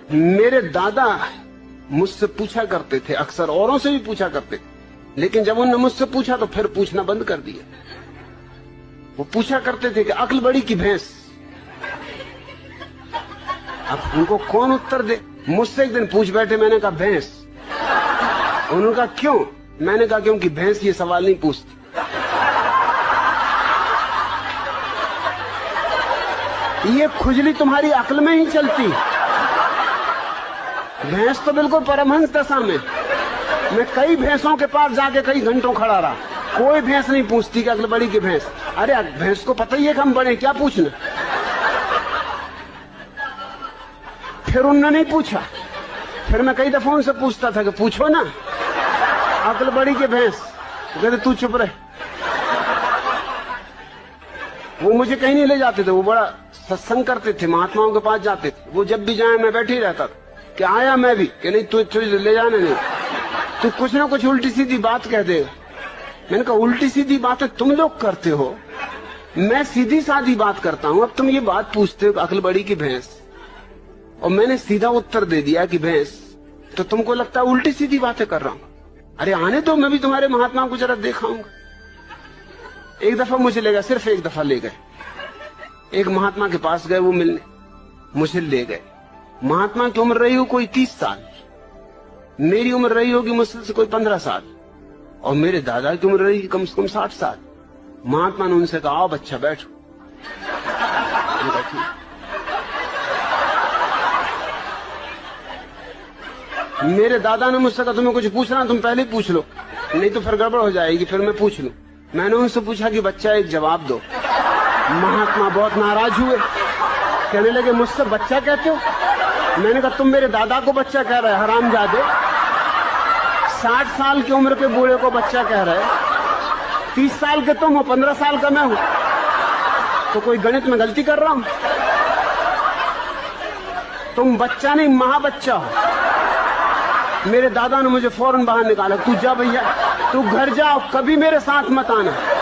मेरे दादा मुझसे पूछा करते थे, अक्सर औरों से भी पूछा करते, लेकिन जब उन्होंने मुझसे पूछा तो फिर पूछना बंद कर दिया। वो पूछा करते थे कि अक्ल बड़ी की भैंस। अब उनको कौन उत्तर दे। मुझसे एक दिन पूछ बैठे, मैंने कहा भैंस। उन्होंने कहा क्यों? मैंने कहा क्योंकि भैंस ये सवाल नहीं पूछती। ये खुजली तुम्हारी अक्ल में ही चलती। भैंस तो बिल्कुल परमहंस दशा में। मैं कई भैंसों के पास जाके कई घंटों खड़ा रहा, कोई भैंस नहीं पूछती कि अक्ल बड़ी की भैंस। अरे भैंस को पता ही है कि हम बड़े, क्या पूछना। फिर उन्होंने नहीं पूछा। फिर मैं कई दफा उनसे पूछता था कि पूछो ना अक्ल बड़ी की भैंस। कहते तू चुप रहे। वो मुझे कहीं नहीं ले जाते थे, वो बड़ा सत्संग करते थे, महात्माओं के पास जाते थे। वो जब भी जाए मैं बैठे ही रहता था कि आया मैं भी, कि नहीं तू ले जाना नहीं, तू कुछ ना कुछ उल्टी सीधी बात कह देगा। मैंने कहा उल्टी सीधी बातें तुम लोग करते हो, मैं सीधी साधी बात करता हूं। अब तुम ये बात पूछते हो अक्ल बड़ी की भैंस, और मैंने सीधा उत्तर दे दिया कि भैंस, तो तुमको लगता है उल्टी सीधी बातें कर रहा हूं। अरे आने दो, मैं भी तुम्हारे महात्मा को जरा दिखाऊंगा। एक दफा मुझे ले गए, सिर्फ एक दफा ले गए। एक महात्मा के पास गए, वो मिलने मुझे ले गए। महात्मा की उम्र रही हो कोई 30 साल, मेरी उम्र रही होगी मुझसे से कोई 15 साल, और मेरे दादा की उम्र रही कम से कम 60 साल। महात्मा ने उनसे कहा आओ बच्चा बैठो। मेरे दादा ने मुझसे कहा तुम्हें कुछ पूछना तुम पहले ही पूछ लो, नहीं तो फिर गड़बड़ हो जाएगी, फिर मैं पूछ लूं। मैंने उनसे पूछा कि बच्चा एक जवाब दो। महात्मा बहुत नाराज हुए, कहने लगे मुझसे बच्चा कहते हो? मैंने कहा तुम मेरे दादा को बच्चा कह रहे हरामजादे, 60 साल की उम्र के बूढ़े को बच्चा कह रहे, 30 साल के तुम हो, 15 साल का मैं हूं, तो कोई गणित में गलती कर रहा हूं? तुम बच्चा नहीं महाबच्चा हो। मेरे दादा ने मुझे फौरन बाहर निकाला, तू जा भैया, तू घर जाओ, कभी मेरे साथ मत आना।